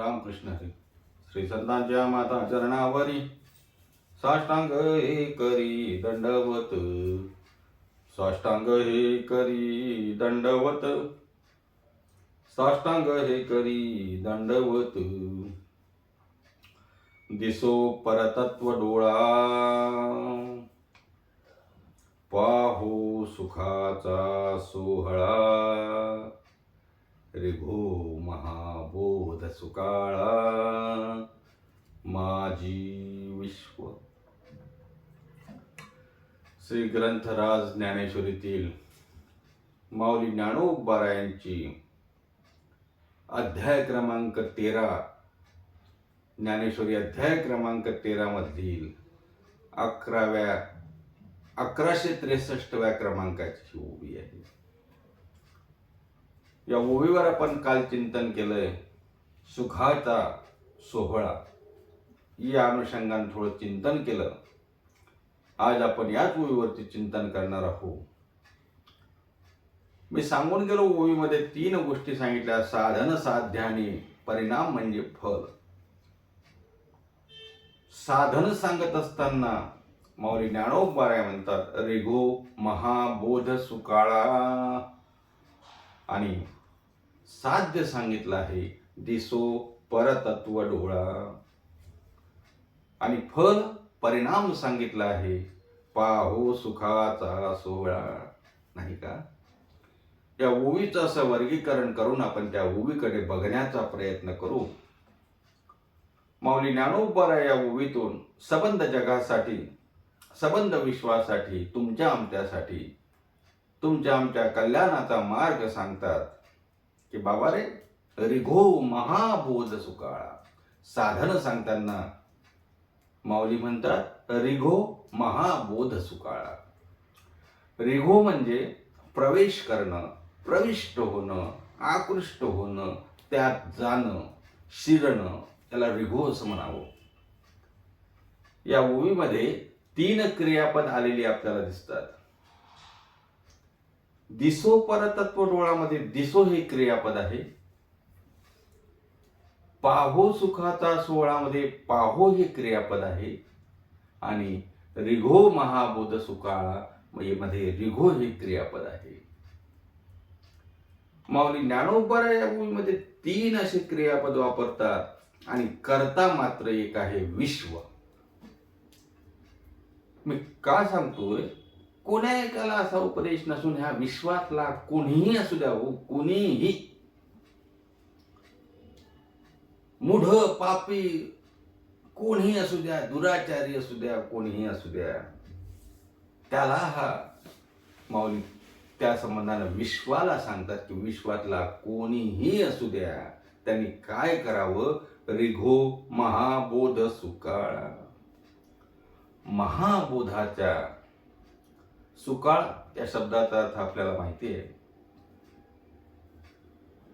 रामकृष्ण हरी. श्री संतांच्या माता चरणावरी साष्टांग हे करी दंडवत. साष्टांग हे करी दंडवत. साष्टांग हे करी दंडवत. दिसो परतत्व डोळा पाहो सुखाचा सोहळा. रिघो महाबोध सुकाळा माझी विश्व. श्री ग्रंथराज ज्ञानेश्वरीतील माऊली ज्ञानोबा यांची अध्याय क्रमांक 13 ज्ञानेश्वरी अध्याय क्रमांक 13 मधील 1163व्या क्रमांकाची ओवी आहे. या ओवीवर आपण काल चिंतन केलंय सुखाचा सोहळा. या अनुषंगाने थोडं चिंतन केलं. आज आपण याच ओवीवरती चिंतन करणार आहोत. मी सांगून गेलो ओवीमध्ये 3 गोष्टी सांगितल्या. साधन, साध्य आणि परिणाम म्हणजे फल. साधन सांगत असताना माऊली ज्ञानोबा म्हणतात रिघो महाबोध सुकाळा आणि साध्य सांगितलं आहे दिसो परतत्व डोळा आणि फल परिणाम सांगितला आहे पाहो सुखाचा सोहळा. नाही का? या ओवीचं असं वर्गीकरण करून आपण त्या ओवीकडे बघण्याचा प्रयत्न करू. माऊली ज्ञानोबा या ओवीतून संबंध जगासाठी, संबंध विश्वासाठी, तुमच्या आमच्यासाठी, तुमच्या आमच्या कल्याणाचा मार्ग सांगतात की बाबा रे रिघो महाबोध सुकाळा. साधन सांगताना माऊली म्हणतात रिघो महाबोध सुकाळा. रिघो म्हणजे प्रवेश करणं, प्रविष्ट होणं, आकृष्ट होणं, त्यात जाणं, शिरणं, त्याला रिघो असं म्हणावं. या ओवीमध्ये 3 क्रियापद आलेली आपल्याला दिसतात. दिसो परतत्व डोळामध्ये दिसो हे क्रियापद आहे. पाहो सुखाचा सोहळामध्ये पाहो हे क्रियापद आहे आणि रिघो महाबोध सुकाळा मध्ये रिघो हे क्रियापद आहे. माऊली ज्ञानोबा या ओवीमध्ये 3 असे क्रियापद वापरतात आणि कर्ता मात्र एक आहे विश्व. मी का सांगतोय? कोण्या एकाला असा उपदेश नसून ह्या विश्वातला कोणीही असू द्या, कोणीही मूढ पापी कोणीही असू द्या, दुराचारी असू द्या, कोणीही असू द्या, त्याला हा माऊली त्या संबंधानं विश्वाला सांगतात की विश्वातला कोणीही असू द्या त्यांनी काय करावं? रिघो महाबोध सुकाळा. महाबोधाच्या सुकाळ या शब्दाचा अर्थ आपल्याला माहिती आहे.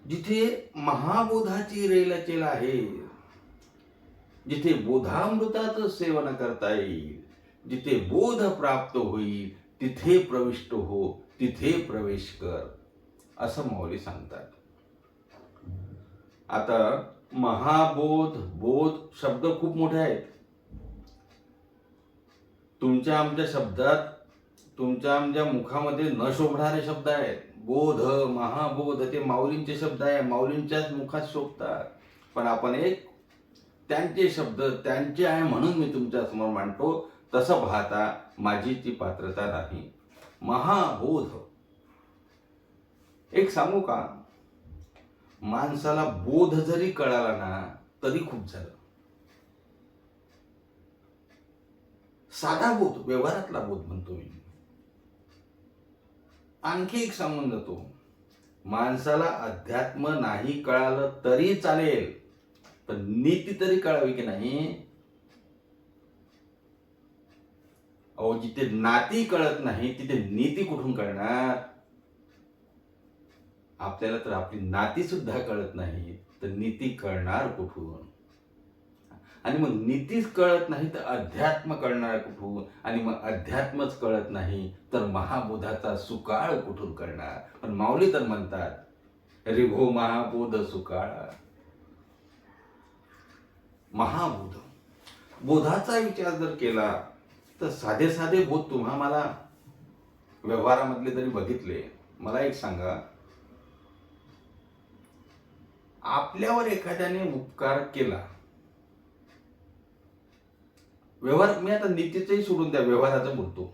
जिथे महाबोधाची रेलचेल आहे, जिथे बोधामृताचं सेवन करता येईल, जिथे बोध प्राप्त होईल तिथे प्रविष्ट हो, तिथे प्रवेश कर असं माऊली सांगतात. आता महाबोध, बोध शब्द खूप मोठे आहेत. तुमच्या आमच्या शब्दात, तुमच्या आमच्या मुखामध्ये न शोभणारे शब्द आहेत. बोध, महाबोध ते माऊलींचे शब्द आहे, माऊलींच्याच मुखात शोभतात. पण आपण एक त्यांचे शब्द त्यांचे आहे म्हणून मी तुमच्या समोर मांडतो. तसं पाहता माझी ती पात्रता नाही. महाबोध एक सांगू का? माणसाला बोध जरी कळाला ना तरी खूप झालं. साधा बोध, व्यवहारातला बोध म्हणतो मी. आणखी एक सांगून जातो, माणसाला अध्यात्म नाही कळालं तरी चालेल पण नीती तरी कळावी की नाही. अहो जिथे नाती कळत नाही तिथे नीती कुठून कळणार? आपल्याला तर आपली नाती सुद्धा कळत नाही तर नीती कळणार कुठून? आणि मग नीतीच कळत नाही तर अध्यात्म कळणार कुठून? आणि मग अध्यात्मच कळत नाही तर महाबोधाचा सुकाळ कुठून कळणार? पण माऊली तर म्हणतात रिघो महाबोध सुकाळा. महाबोध. बोधाचा विचार जर केला तर साधे साधे बोध तुम्हा मला व्यवहारामधले जरी बघितले, मला एक सांगा, आपल्यावर एखाद्याने उपकार केला, व्यवहार, मी आता नीतीचंही सोडून द्या, व्यवहाराचं बोलतो.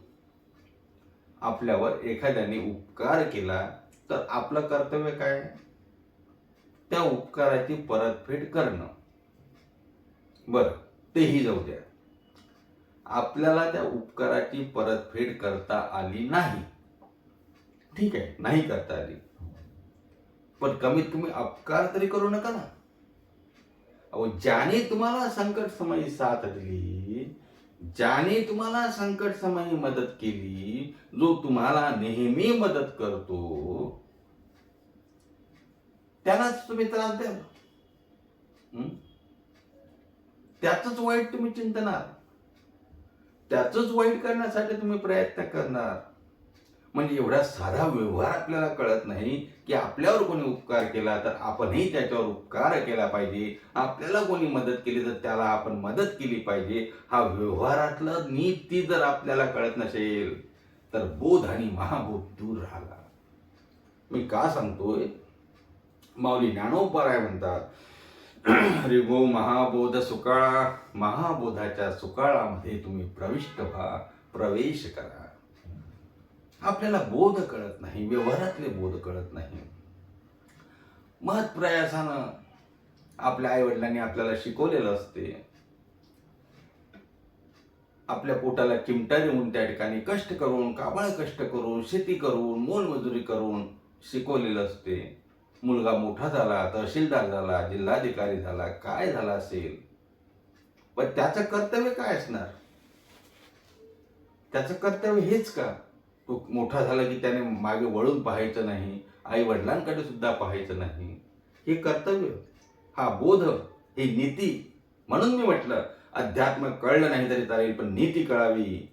आपल्यावर एखाद्याने उपकार केला तर आपलं कर्तव्य काय? त्या उपकाराची परतफेड करणं. बरं, तेही जाऊ द्या. आपल्याला त्या उपकाराची परतफेड करता आली नाही, ठीक आहे, नाही करता आली, पण कमीत कमी अपकार तरी करू नका ना. अहो, ज्याने तुम्हाला संकट समयी साथ दिली, ज्याने तुम्हाला संकट समयी मदत केली, जो तुम्हाला नेहमी मदत करतो, त्यालाच तुम्ही त्रास द्याल. त्याचंच वाईट तुम्ही चिंतणार, त्याचंच वाईट करण्यासाठी तुम्ही प्रयत्न करणार. म्हणजे एवढा साधा व्यवहार आपल्याला कळत नाही की आपल्यावर कोणी उपकार केला तर आपणही त्याच्यावर उपकार केला पाहिजे. आपल्याला कोणी मदत केली तर त्याला आपण मदत केली पाहिजे. हा व्यवहारातलं नीती जर आपल्याला कळत नसेल तर बोध आणि महाबोध दूर राहिला. मी का सांगतोय? माऊली ज्ञानोबराय म्हणतात, रे गो महाबोध सुकाळा, महाबोधाच्या सुकाळामध्ये तुम्ही प्रविष्ट व्हा, प्रवेश करा. आपल्याला बोध कळत नाही, व्यवहारातले बोध कळत नाही. महत् प्रयासानं आपल्या आईवडिलांनी आपल्याला शिकवलेलं असते, आपल्या पोटाला चिमटा देऊन त्या ठिकाणी कष्ट करून, काबाळ कष्ट करून, शेती करून, मोलमजुरी करून शिकवलेलं असते. मुलगा मोठा झाला, तहसीलदार झाला, जिल्हाधिकारी झाला, काय झाला असेल, पण त्याचं कर्तव्य काय असणार? त्याचं कर्तव्य हेच का? तो मोठा झाला की त्याने मागे वळून पाहायचं नाही, आई वडिलांकडे सुद्धा पाहायचं नाही, हे कर्तव्य, हा बोध, ही नीती. म्हणून मी म्हटलं, अध्यात्म कळलं नाही तरी चालेल, पण नीती कळावी.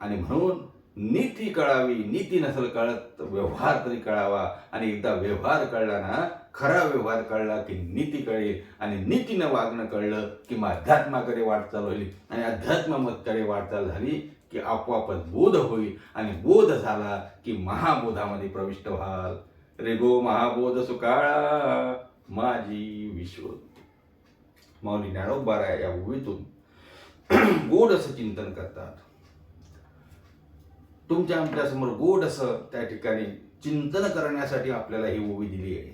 आणि म्हणून नीती कळावी. नीती नसेल कळत, व्यवहार तरी कळावा. आणि एकदा व्यवहार कळला ना, खरा व्यवहार कळला की नीती कळेल, आणि नीतीनं वागणं कळलं की मग अध्यात्माकडे वाटचाल होईल, आणि अध्यात्माकडे वाटचाल झाली की आपोआपच बोध होईल, आणि बोध झाला की महाबोधामध्ये प्रविष्ट व्हाल. रे गो महाबोध सुकाळा, माझी विश्व. माऊली ज्ञानोबराय या ओवीतून गोड असं चिंतन करतात. तुमच्या आमच्या समोर गोड असं त्या ठिकाणी चिंतन करण्यासाठी आपल्याला ही ओवी दिली आहे.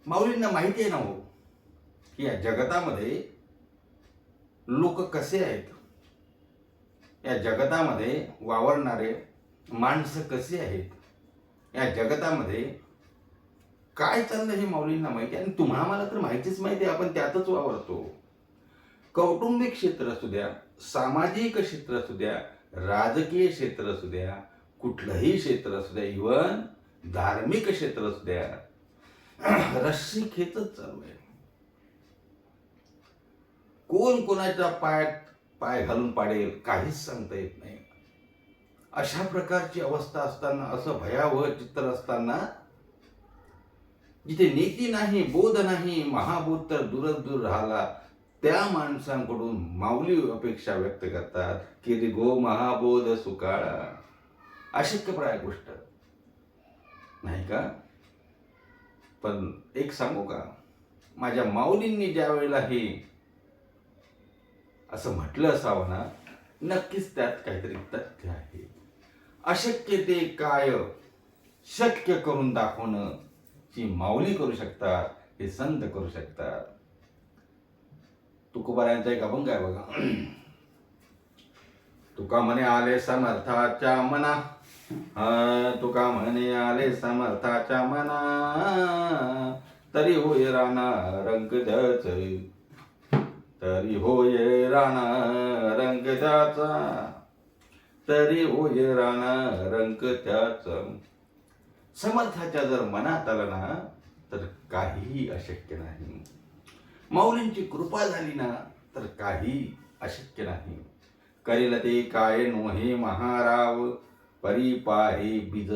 माऊलींना माहिती आहे ना हो की या जगतामध्ये लोक कसे आहेत, या जगतामध्ये वावरणारे माणसं कसे आहेत, या जगतामध्ये काय चाललं हे माऊलींना माहिती आहे. आणि तुम्हाला मला तर माहितीच माहिती आहे, आपण त्यातच वावरतो. कौटुंबिक क्षेत्र असू द्या, सामाजिक क्षेत्र असू द्या, राजकीय क्षेत्र असू द्या, कुठलंही क्षेत्र असू द्या, इव्हन धार्मिक क्षेत्र असू द्या, रस्सी खेचच चालू आहे. कोण कोणाच्या पायात पाय घालून पाडेल काहीच सांगता येत नाही. अशा प्रकारची अवस्था असताना, असं भयावह चित्र असताना, जिथे नीती नाही, बोध नाही, महाबोध तर दूरच दूर राहिला, त्या माणसांकडून माऊली अपेक्षा व्यक्त करतात की रे गो महाबोध सुकाळा. अशक्यप्राय गोष्ट नाही का? पण एक सांगू का, माझ्या माऊलींनी ज्या वेळेला हे असं म्हटलं असावं ना, नक्कीच त्यात काहीतरी तथ्य आहे. अशक्य ते काय शक्य करून दाखवणं ही माऊली करू शकतात, हे संत करू शकतात. तुकोबारायांचा एक अभंग आहे बघा. तुका म्हणे आले समर्थाच्या मना, तुका म्हणे आले समर्थाच्या मना, तरी होय राणा रंग द्याच, तरी होय राणा रंग द्याचा, तरी होय राणा रंग त्याच. समर्थाच्या जर मनात आलं ना तर काहीही अशक्य नाही. माऊलींची कृपा झाली ना तर काही अशक्य नाही. करेल ते काय नोहे महाराव, परी पाहे बीज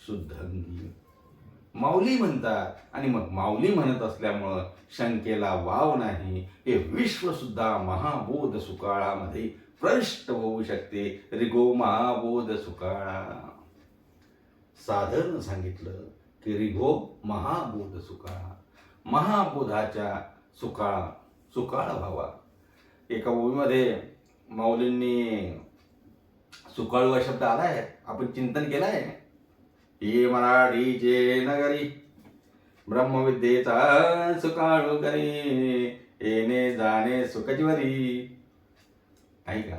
शुद्धंगी. माऊली म्हणतात. आणि मग माऊली म्हणत असल्यामुळं शंकेला वाव नाही. हे विश्व सुद्धा महाबोध सुकाळामध्ये प्रविष्ट होऊ शकते. रिगो महाबोध सुकाळा. साधन सांगितलं की रिगो महाबोध सुकाळा. महाबोधाच्या सुकाळ व्हावा. एका ओवीमध्ये माऊलींनी सुकाळू हा शब्द आलाय, आपण चिंतन केलाय. ये मराठीचे नगरी ब्रह्मविद्येचा सुकाळू करी, येणे जाणे सुखचिवरी. आहे का?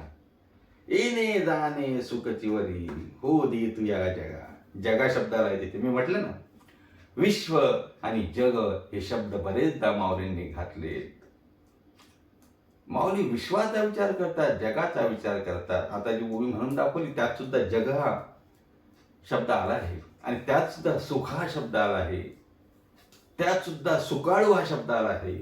येणे जाणे सुखचिवरी हो दे तू या जगा. जगा शब्दाला आहे तिथे मी म्हटलं ना, विश्व आणि जग हे शब्द बरेचदा माऊलींनी घातले. माऊली विश्वाचा विचार करतात, जगाचा विचार करतात. आता जी ओवी म्हणून दाखवली त्यात सुद्धा जग हा शब्द आला आहे, आणि त्यात सुद्धा सुख हा शब्द आला आहे, त्यात सुद्धा सुकाळू हा शब्द आला आहे,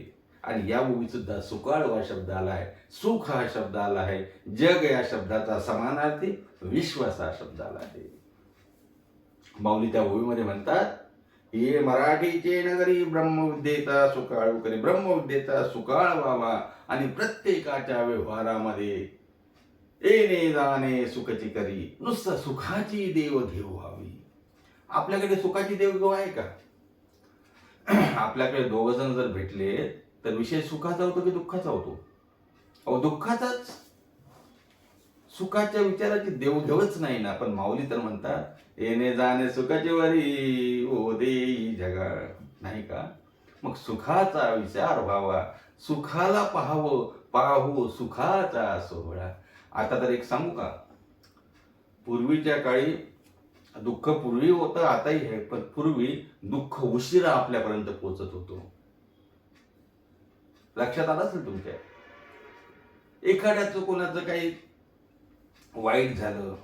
आणि या ओवीत सुद्धा सुकाळू हा शब्द आला आहे, सुख हा शब्द आला आहे, जग या शब्दाचा समानार्थी विश्व असा शब्द आला आहे. माऊली त्या ओवीमध्ये म्हणतात, ये मराठीचे नगरी ब्रह्मविद्येचा सुकाळू करी. ब्रह्मविद्येचा सुकाळ व्हावा आणि प्रत्येकाच्या व्यवहारामध्ये येणे जाणे सुखची करी. नुसतं सुखाची देवघेव व्हावी. आपल्याकडे सुखाची देवघेव आहे का? आपल्याकडे दोघ जण जर भेटले तर विषय सुखाचा होतो की दुःखाचा होतो? अहो दुःखाचाच. सुखाच्या विचाराची देवघेवच नाही ना. पण माऊली तर म्हणतात, येणे जाणे सुखाची वरी ओ देई जगा. नाही का? मग सुखाचा विचार व्हावा, सुखाला पाहू सुखाचा सोहळा. आता तर एक सांगू का, पूर्वीच्या काळी दुःख पूर्वी होतं, आताही आहे, पण पूर्वी दुःख उशिरा आपल्यापर्यंत पोहोचत होतो. लक्षात आलं असेल तुमच्या? एखाद्याचं कोणाचं काही वाईट झालं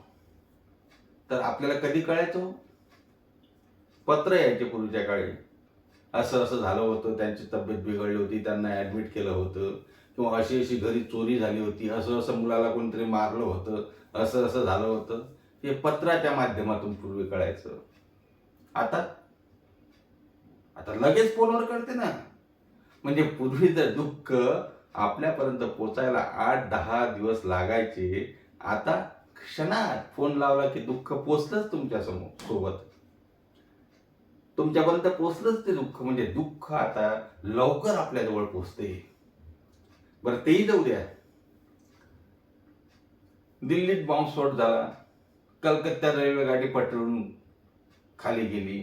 तर आपल्याला कधी कळायचं? पत्र यायचे पूर्वीच्या काळी. असं असं झालं होतं, त्यांची तब्येत बिघडली होती, त्यांना ऍडमिट केलं होतं, किंवा अशी अशी घरी चोरी झाली होती, असं असं मुलाला कोणतरी मारलं होतं, असं असं झालं होतं. हे पत्राच्या माध्यमातून पूर्वी कळायचं. आता आता लगेच फोनवर कळते ना. म्हणजे पूर्वी तर दुःख आपल्यापर्यंत पोचायला 8-10 दिवस लागायचे. आता क्षणात फोन लावला की दुःख पोचलंच तुमच्या सोबत, तुमच्यापर्यंत पोचलंच ते दुःख. म्हणजे दुःख आता लवकर आपल्याजवळ पोचते. बरं तेही जाऊ द्या. दिल्लीत बॉम्बस्फोट झाला, कलकत्त्यात रेल्वे गाडी पटरून खाली गेली,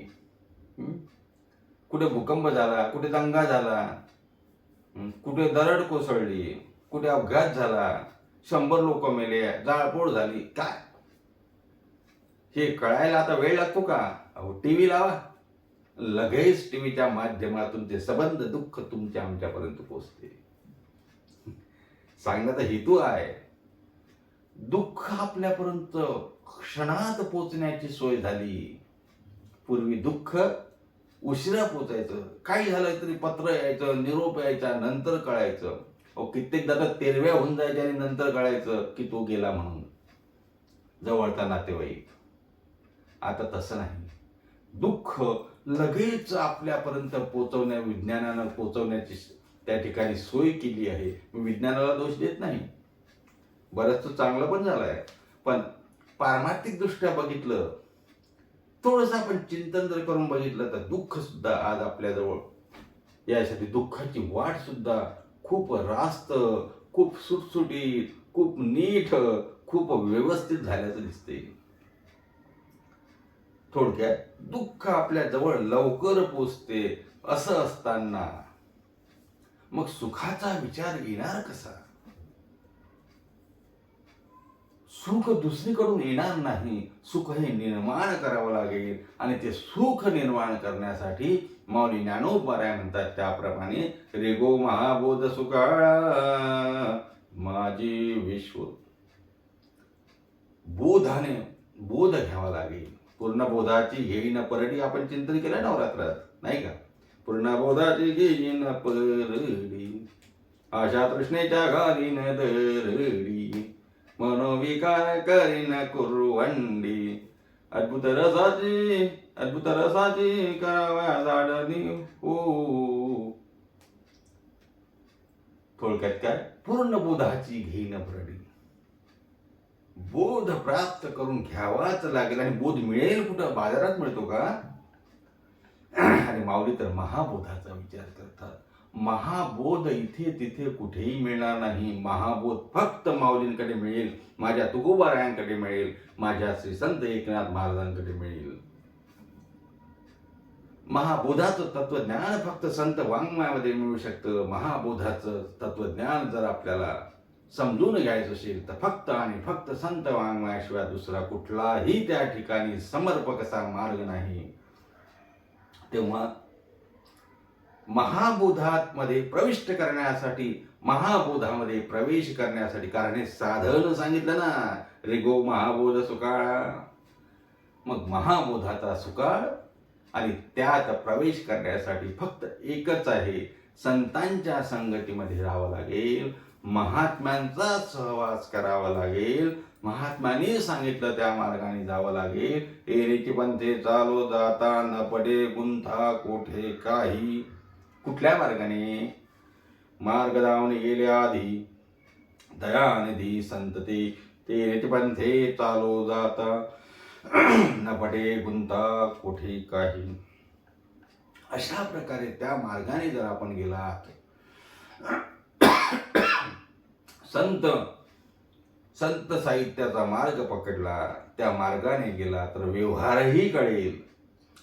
कुठे भूकंप झाला, कुठे दंगा झाला, कुठे दरड कोसळली, कुठे अपघात झाला, 100 लोक मेले, जाळपोळ झाली. काय हे कळायला आता वेळ लागतो का? अहो टीव्ही लावा, लगेच टीव्हीच्या माध्यमातून ते सबंध दुःख तुमच्या आमच्यापर्यंत पोहोचते. सांगण्याचा हेतू आहे, दुःख आपल्यापर्यंत क्षणात पोचण्याची सोय झाली. पूर्वी दुःख उशिरा पोचायचं. काही झालं तरी पत्र यायचं, निरोप यायचा, नंतर कळायचं. कित्येकदा तर तेरव्या होऊन जायच्या आणि नंतर कळायचं की तो गेला म्हणून, जवळचा नातेवाईक. आता तसं नाही. दुःख लगेच आपल्यापर्यंत विज्ञानानं पोचवण्याची त्या ठिकाणी सोय केली आहे. मी विज्ञानाला दोष देत नाही, बरंच चांगलं पण झालंय. पण पारमार्थिक दृष्ट्या बघितलं, थोडंसं आपण चिंतन जर करून बघितलं तर दुःख सुद्धा आज आपल्याजवळ, यासाठी दुःखाची वाट सुद्धा खूप रास्त, खूप सुटसुटीत, खूप नीट, खूप व्यवस्थित झाल्याचं दिसते. थोडक्यात दुःख आपल्या जवळ लवकर पोचते. असं असताना मग सुखाचा विचार येणार कसा? सुख दुसरीकडून येणार नाही. सुख हे निर्माण करावं लागेल, आणि ते सुख निर्माण करण्यासाठी माऊली ज्ञानोबाराय म्हणतात त्याप्रमाणे, रेगो महाबोध सुकाळा माझी विश्व. बोध घ्यावा लागेल. पूर्ण बोधाची घेईन परडी आपण चिंतन केलं नवरात्रात, नाही का? पूर्ण बोधाची घेईन परडी, आशा तृष्णेच्या घालीन दरडी, मनोविकार करीन कुरवंडी, अद्भुत रसाची कराव्या जाडणी हो. थोडक्यात काय, पूर्ण बोधाची घेईन भरडी. बोध प्राप्त करून घ्यावाच लागेल. आणि बोध मिळेल कुठं? बाजारात मिळतो का? आणि माऊली तर महाबोधाचा विचार करतात. महाबोध इथे तिथे कुठेही मिळणार नाही. महाबोध फक्त माऊलींकडे मिळेल, माझ्या तुकोबारायांकडे मिळेल, माझ्या श्री संत एकनाथ महाराजांकडे मिळेल. महाबोधाचं तत्वज्ञान फक्त संत वाङ्मयामध्ये मिळू शकतं. महाबोधाचं तत्वज्ञान जर आपल्याला समजून घ्यायचं असेल तर फक्त आणि फक्त संत वाङ्मयाशिवाय दुसरा कुठलाही त्या ठिकाणी समर्पक असा मार्ग नाही. तेव्हा महाबोधामध्ये प्रविष्ट करण्यासाठी, महाबोधामध्ये प्रवेश करण्यासाठी, कारण हे साधन सांगितलं ना, रे महाबोध सुकाळा. मग महाबोधाचा सुकाळ आणि त्यात प्रवेश करण्यासाठी फक्त एकच आहे, संतांच्या संगतीमध्ये राहावं लागेल, महात्म्यांचा सहवास करावा लागेल, महात्म्यांनी सांगितलं त्या मार्गाने जावं लागेल. एरेची पंथे चालो जाता न पडे गुंथा कोठे काही. कुठल्या मार्गाने? मार्ग दावून गेले आधी दयानिधी संतते, तेरेची पंथे चालो जाता न पडे गुंता कोठे काही. अशा प्रकारे त्या मार्गाने जर आपण गेलात, संत साहित्याचा मार्ग पकडला, त्या मार्गाने गेला तर व्यवहारही कळेल,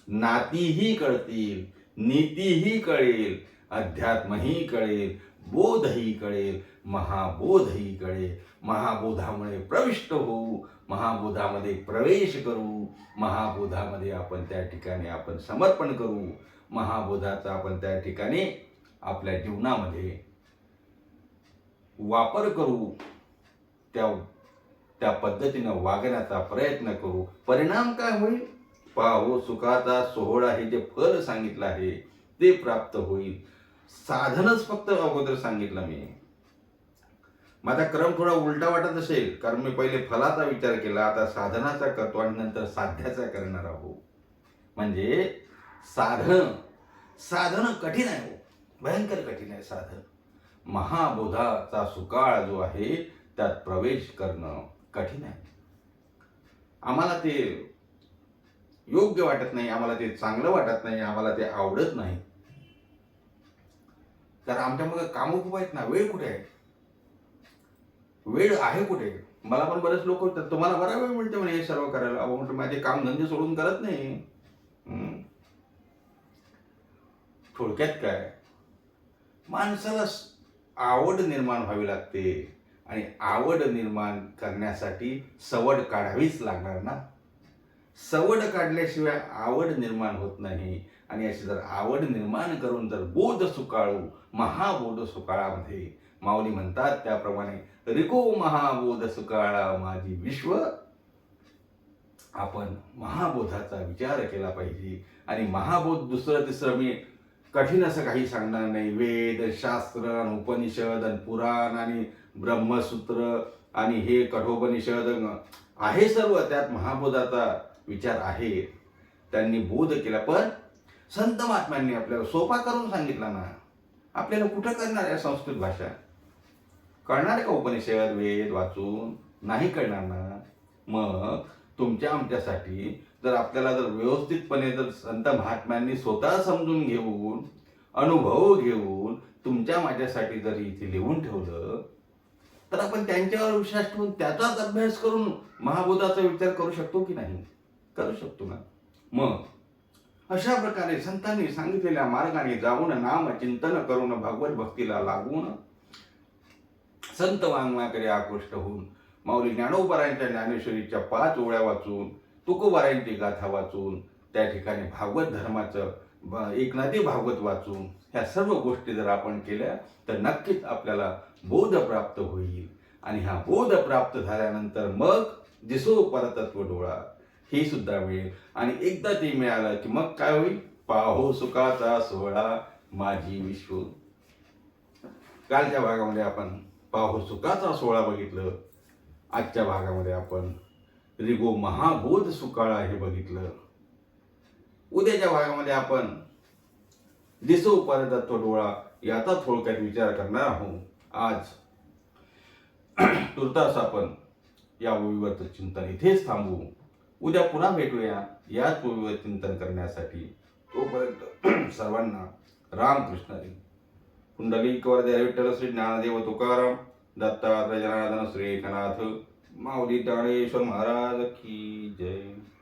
नातीही कळतील, नीतीही कळेल, अध्यात्मही कळेल, बोधही कळेल, महाबोधही कळेल. महाबोधामुळे प्रविष्ट होऊ, महाबोधामध्ये प्रवेश करू, महाबोधामध्ये आपण त्या ठिकाणी आपण समर्पण करू, महाबोधाचा आपण त्या ठिकाणी आपल्या जीवनामध्ये वापर करू, त्या पद्धतीनं वागण्याचा प्रयत्न करू. परिणाम काय होईल? पाहो सुखाचा सोहळा, हे जे फल सांगितलं आहे ते प्राप्त होईल. साधनच फक्त अगोदर सांगितलं मी. माझा क्रम थोडा उलटा वाटत असेल, कारण मी पहिले फलाचा विचार केला, आता साधनाचा करतो आणि नंतर साध्याचा करणार आहोत. म्हणजे साधन कठीण आहे, भयंकर कठीण आहे साधन. महाबोधाचा सुकाळ जो आहे त्यात प्रवेश करणं कठीण आहे. आम्हाला ते योग्य वाटत नाही, आम्हाला ते चांगलं वाटत नाही, आम्हाला ते आवडत नाही. कारण आमच्या मग कामं खूप आहेत ना, वेळ कुठे आहे? वेळ आहे कुठे? मला पण बरेच लोक होतात, तुम्हाला बरा वेळ मिळते म्हणे हे सर्व करायला. अहो म्हटलं, माझे काम धंदे सोडून करत नाही. थोडक्यात काय, माणसाला आवड निर्माण व्हावी लागते आणि आवड निर्माण करण्यासाठी सवड काढावीच लागणार ना. सवड काढल्याशिवाय आवड निर्माण होत नाही. आणि अशी जर आवड निर्माण करून जर बोध सुकाळू, महाबोध सुकाळामध्ये माऊली म्हणतात त्याप्रमाणे, रिको महाबोध सुकाळा माझी विश्व. आपण महाबोधाचा विचार केला पाहिजे. आणि महाबोध दुसरं तिसरं मी कठीण असं काही सांगणार नाही. वेद शास्त्र उपनिषद आणि पुराण आणि ब्रह्मसूत्र आणि हे कठोपनिषद आहे सर्व, त्यात महाबोधाचा विचार आहे. त्यांनी बोध केला, पण संत महात्म्यांनी आपल्याला सोपा करून सांगितला ना. आपल्याला कुठं करणार आहे संस्कृत भाषा? कळणार आहे का उपनिषद वेद वाचून? नाही कळणार ना. मग तुमच्या आमच्यासाठी जर आपल्याला जर व्यवस्थितपणे जर संत महात्म्यांनी स्वतः समजून घेऊन, अनुभव घेऊन तुमच्या माझ्यासाठी जर इथे लिहून ठेवलं, तर आपण त्यांच्यावर विश्वास ठेवून त्याचाच अभ्यास करून महाबोधाचा विचार करू शकतो की नाही? करू शकतो ना. मग अशा प्रकारे संतांनी सांगितलेल्या मार्गाने जाऊन, नाम चिंतन करून, भगवत भक्तीला लागून, संत वाङ्मयाकडे आकृष्ट होऊन, माऊली ज्ञानोबारायांच्या ज्ञानेश्वरीच्या 5 ओळ्या वाचून, तुकोबारायांची गाथा वाचून, त्या ठिकाणी भागवत धर्माचं एकनाथी भागवत वाचून, ह्या सर्व गोष्टी जर आपण केल्या तर नक्कीच आपल्याला बोध प्राप्त होईल. आणि हा बोध प्राप्त झाल्यानंतर मग दिसो परतत्व डोळा, हे सुद्धा मिळेल. आणि एकदा ते मिळालं की मग काय होईल? पाहो सुखाचा सोहळा माझी विश्व. कालच्या भागामध्ये आपण पाहो सुखाचा सोहळा बघितलं. आजच्या भागामध्ये आपण रिगो महाबोध सुकाळा हे बघितलं. उद्याच्या भागामध्ये आपण दिसो परदत्त डोळा याचा थोडक्यात विचार करणार आहोत. आज तुर्तास आपण या ओवीवरचं चिंतन इथेच थांबवू. उद्या पुन्हा भेटूया याच ओवीवर चिंतन करण्यासाठी. तोपर्यंत सर्वांना रामकृष्ण हरी. पुंडलिक वरदे विठ्ठल श्री ज्ञानदेव तुकाराम दत्तात्रय जनार्दन श्री एकनाथ माऊली टाळेश्वर महाराज की जय.